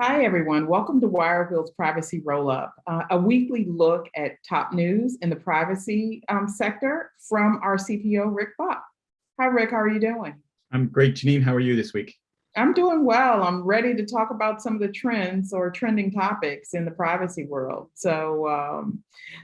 Hi, everyone. Welcome to WireWheel's Privacy Roll-Up, a weekly look at top news in the privacy sector from our CPO, Rick Bach. Hi, Rick. How are you doing? I'm great, Janine. How are you this week? I'm doing well. I'm ready to talk about some of the trends or trending topics in the privacy world. So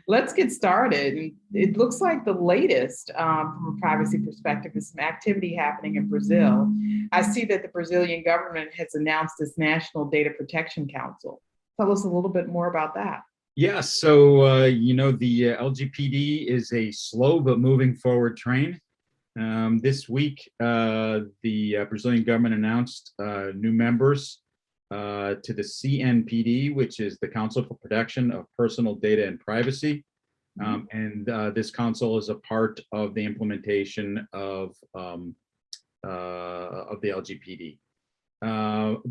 let's get started. It looks like the latest from a privacy perspective is some activity happening in Brazil. I see that the Brazilian government has announced this National Data Protection Council. Tell us a little bit more about that. Yeah, so the LGPD is a slow but moving forward train. This week, the Brazilian government announced new members to the CNPD, which is the Council for Protection of Personal Data and Privacy. And this council is a part of the implementation of the LGPD.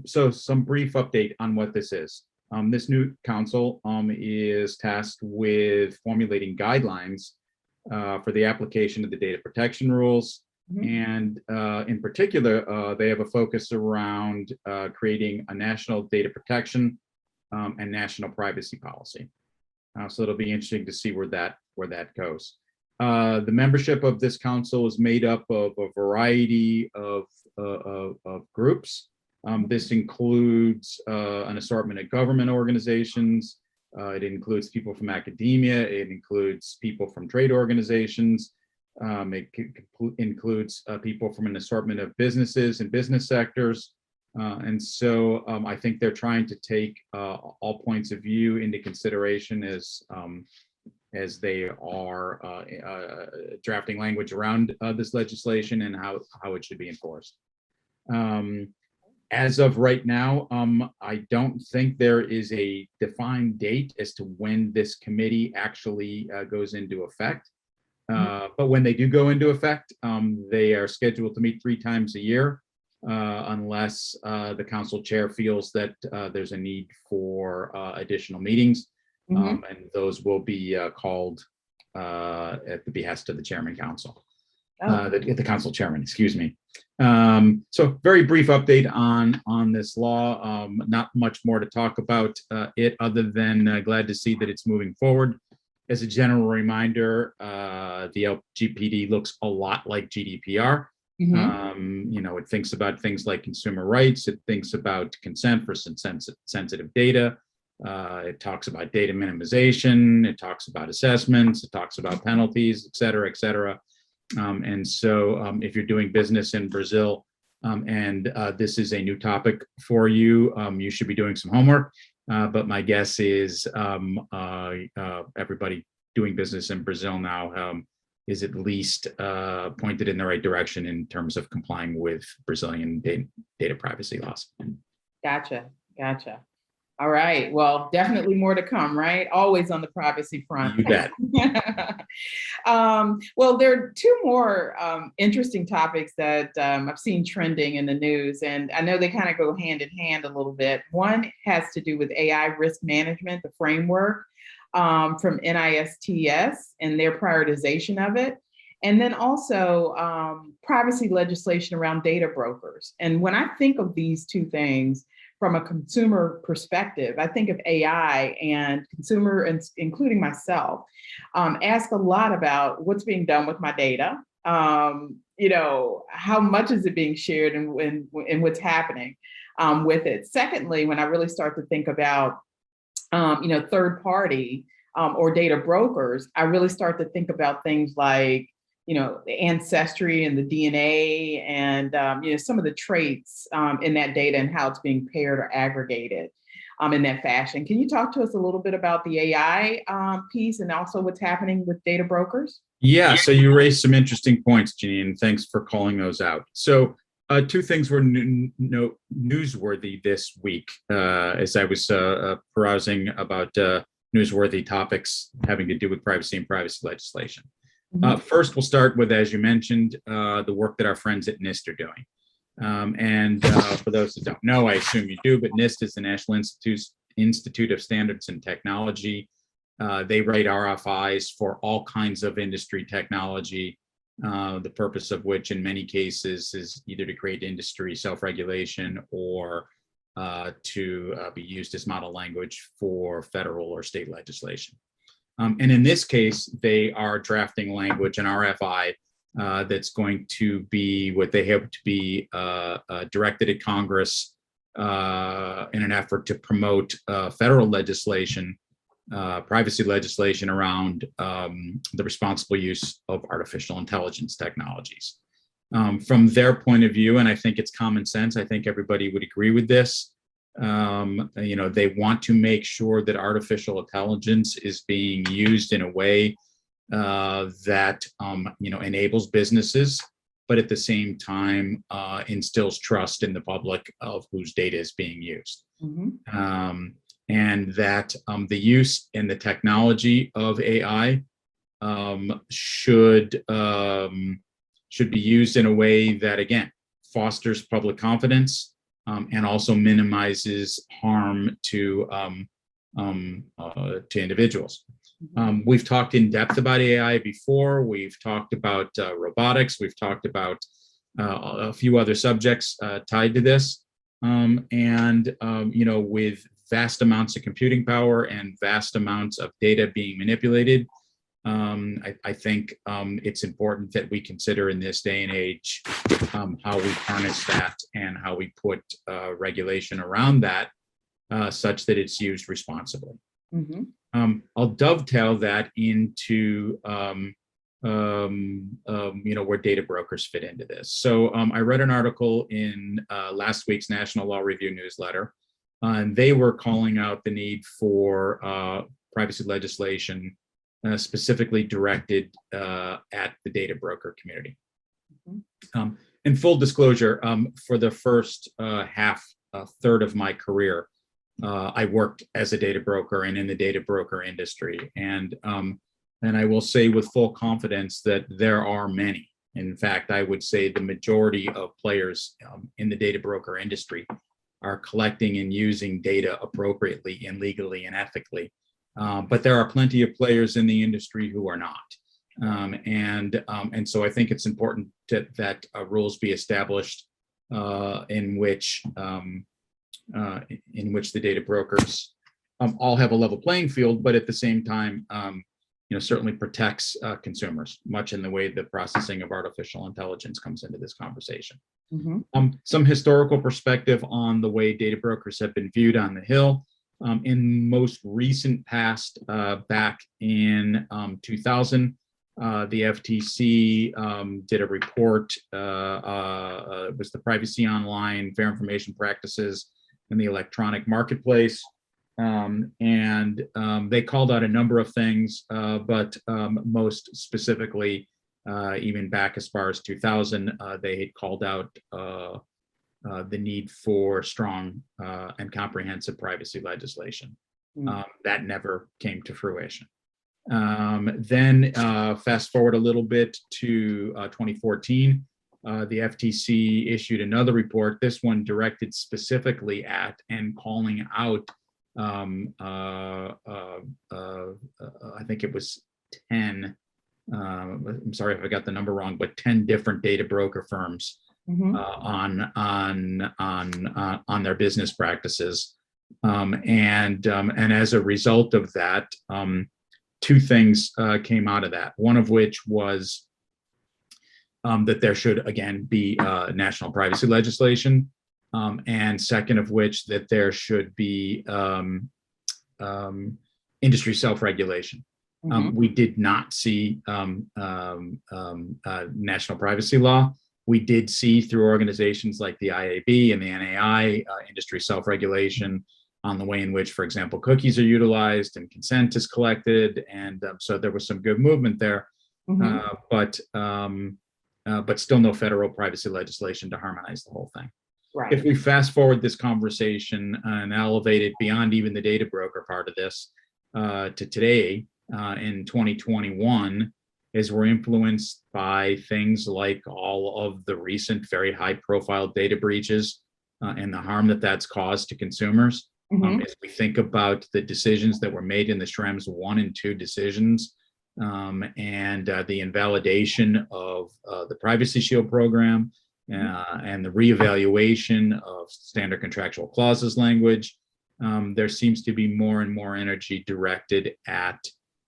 So some brief update on what this is. This new council is tasked with formulating guidelines for the application of the data protection rules. And in particular, they have a focus around creating a national data protection and national privacy policy. So it'll be interesting to see where that goes. The membership of this council is made up of a variety of groups. This includes an assortment of government organizations. It includes people from academia. It includes people from trade organizations. It includes people from an assortment of businesses and business sectors. And so I think they're trying to take all points of view into consideration as they are drafting language around this legislation and how it should be enforced. As of right now, I don't think there is a defined date as to when this committee actually goes into effect. But when they do go into effect, they are scheduled to meet 3 times a year, unless the council chair feels that there's a need for additional meetings. And those will be called at the behest of the chairman council. The council chairman, excuse me. So very brief update on this law. Not much more to talk about it other than glad to see that it's moving forward. As a general reminder, the LGPD looks a lot like GDPR. It thinks about things like consumer rights. It thinks about consent for sensitive data. It talks about data minimization. It talks about assessments. It talks about penalties, et cetera, et cetera. And so if you're doing business in Brazil and this is a new topic for you, you should be doing some homework. But my guess is everybody doing business in Brazil now is at least pointed in the right direction in terms of complying with Brazilian data privacy laws. Gotcha. All right. Well, definitely more to come, right? Always on the privacy front. You bet. Well, there are 2 more interesting topics that I've seen trending in the news, and I know they kind of go hand in hand a little bit. One has to do with AI risk management, the framework from NIST and their prioritization of it. And then also privacy legislation around data brokers. And when I think of these 2 things, from a consumer perspective, I think of AI and consumer, and including myself, ask a lot about what's being done with my data. How much is it being shared and what's happening with it. Secondly, when I really start to think about, third party or data brokers, I really start to think about things like the ancestry and the DNA and, some of the traits in that data and how it's being paired or aggregated in that fashion. Can you talk to us a little bit about the AI piece and also what's happening with data brokers? Yeah, so you raised some interesting points, Janine. Thanks for calling those out. So 2 things were newsworthy this week as I was perusing about newsworthy topics having to do with privacy and privacy legislation. First, we'll start with, as you mentioned, the work that our friends at NIST are doing. For those that don't know, I assume you do, but NIST is the National Institute of Standards and Technology. They write RFIs for all kinds of industry technology, the purpose of which in many cases is either to create industry self-regulation or to be used as model language for federal or state legislation. And in this case, they are drafting language, an RFI, that's going to be what they hope to be directed at Congress in an effort to promote federal legislation, privacy legislation around the responsible use of artificial intelligence technologies. From their point of view, and I think it's common sense, I think everybody would agree with this. They want to make sure that artificial intelligence is being used in a way that enables businesses, but at the same time instills trust in the public of whose data is being used. Mm-hmm. And that the use and the technology of AI should be used in a way that, again, fosters public confidence and also minimizes harm to individuals. We've talked in depth about AI before. We've talked about robotics. We've talked about a few other subjects tied to this. With vast amounts of computing power and vast amounts of data being manipulated, I think it's important that we consider in this day and age how we harness that and how we put regulation around that such that it's used responsibly. Mm-hmm. I'll dovetail that into where data brokers fit into this. So I read an article in last week's National Law Review newsletter, and they were calling out the need for privacy legislation specifically directed at the data broker community. Mm-hmm. In full disclosure, for the first third of my career, I worked as a data broker and in the data broker industry. And I will say with full confidence that there are many. In fact, I would say the majority of players in the data broker industry are collecting and using data appropriately and legally and ethically. But there are plenty of players in the industry who are not. And so I think it's important that rules be established in which the data brokers all have a level playing field, but at the same time, certainly protects consumers, much in the way the processing of artificial intelligence comes into this conversation. Mm-hmm. Some historical perspective on the way data brokers have been viewed on the Hill. In most recent past, back in 2000, the FTC did a report. It was the Privacy Online, Fair Information Practices in the Electronic Marketplace. They called out a number of things, but most specifically, even back as far as 2000, they had called out the need for strong and comprehensive privacy legislation. That never came to fruition. Then fast forward a little bit to 2014, the FTC issued another report, this one directed specifically at and calling out, I think it was 10, I'm sorry if I got the number wrong, but 10 different data broker firms mm-hmm. on their business practices. And as a result of that, two things came out of that. One of which was that there should, again, be national privacy legislation. And second of which, that there should be industry self-regulation. Mm-hmm. We did not see national privacy law. We did see through organizations like the IAB and the NAI industry self-regulation on the way in which, for example, cookies are utilized and consent is collected. And so there was some good movement there, mm-hmm. But still no federal privacy legislation to harmonize the whole thing. Right. If we fast forward this conversation and elevate it beyond even the data broker part of this to today, in 2021, as we're influenced by things like all of the recent very high profile data breaches and the harm that that's caused to consumers. Mm-hmm. As we think about the decisions that were made in the Schrems 1 and 2 decisions and the invalidation of the Privacy Shield program, and the reevaluation of standard contractual clauses language, there seems to be more and more energy directed at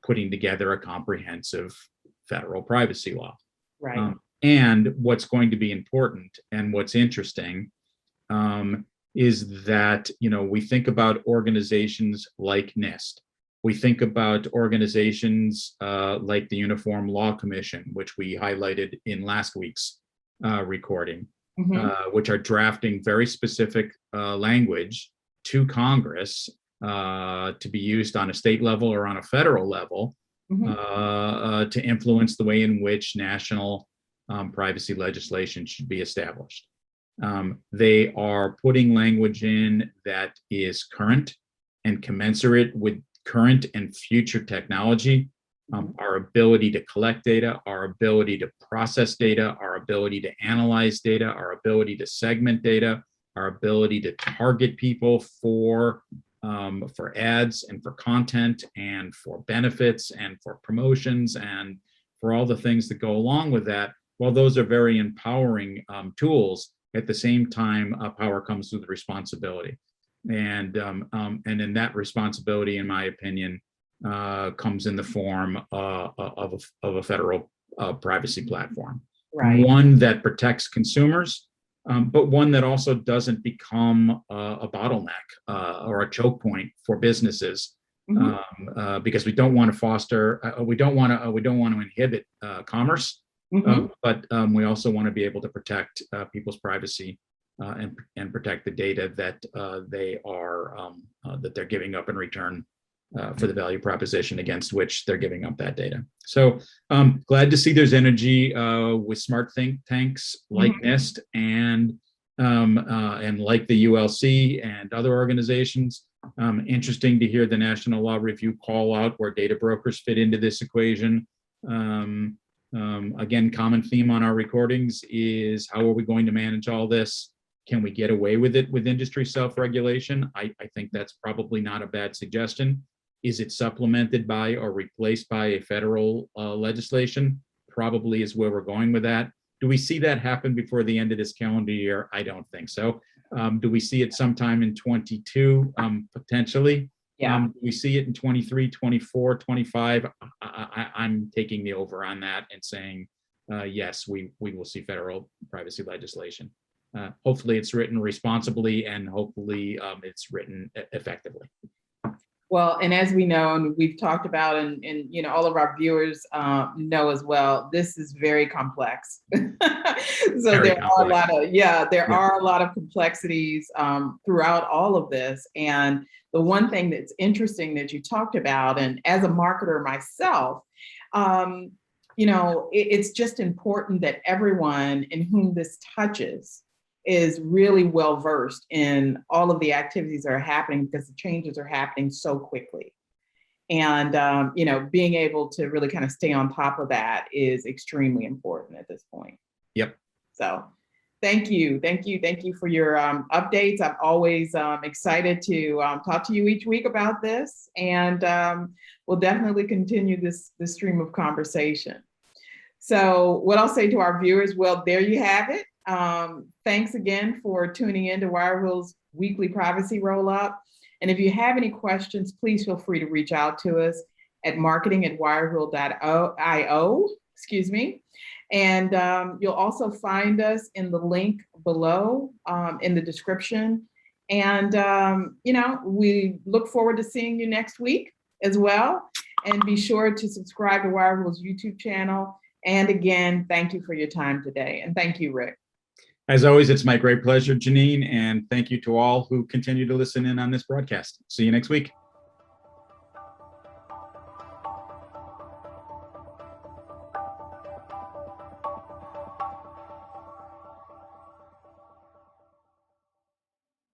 putting together a comprehensive federal privacy law. Right. And what's going to be important and what's interesting is that, we think about organizations like NIST. We think about organizations like the Uniform Law Commission, which we highlighted in last week's recording, which are drafting very specific language to Congress to be used on a state level or on a federal level to influence the way in which national privacy legislation should be established. They are putting language in that is current and commensurate with current and future technology, our ability to collect data, our ability to process data, our ability to analyze data, our ability to segment data, our ability to target people for ads and for content and for benefits and for promotions and for all the things that go along with that. While those are very empowering tools, at the same time, power comes with responsibility. And in that responsibility, in my opinion, comes in the form of a federal privacy platform. Right. One that protects consumers, but one that also doesn't become a bottleneck or a choke point for businesses, because we don't want to foster, we don't want to inhibit commerce, but we also want to be able to protect people's privacy and protect the data that they're giving up in return for the value proposition against which they're giving up that data. So glad to see there's energy with smart think tanks like NIST and like the ULC and other organizations. Interesting to hear the National Law Review call out where data brokers fit into this equation. Again, common theme on our recordings is how are we going to manage all this? Can we get away with it with industry self-regulation? I think that's probably not a bad suggestion. Is it supplemented by or replaced by a federal legislation? Probably is where we're going with that. Do we see that happen before the end of this calendar year? I don't think so. Do we see it sometime in 22? Potentially. Yeah. We see it in 23, 24, 25. I'm taking the over on that and saying, yes, we will see federal privacy legislation. Hopefully it's written responsibly and hopefully it's written effectively. Well, and as we know, and we've talked about, and all of our viewers know as well, this is very complex. So Very there complex. are a lot of, there are a lot of complexities throughout all of this. And the one thing that's interesting that you talked about, and as a marketer myself, it's just important that everyone in whom this touches is really well versed in all of the activities that are happening, because the changes are happening so quickly. And, being able to really kind of stay on top of that is extremely important at this point. Yep. So thank you for your updates. I'm always excited to talk to you each week about this, and we'll definitely continue this stream of conversation. So what I'll say to our viewers, well, there you have it. Thanks again for tuning in to WireWheel's weekly privacy roll-up. And if you have any questions, please feel free to reach out to us at marketing@wirewheel.io, And you'll also find us in the link below in the description. And, we look forward to seeing you next week as well. And be sure to subscribe to WireWheel's YouTube channel. And again, thank you for your time today. And thank you, Rick. As always, it's my great pleasure, Janine, and thank you to all who continue to listen in on this broadcast. See you next week.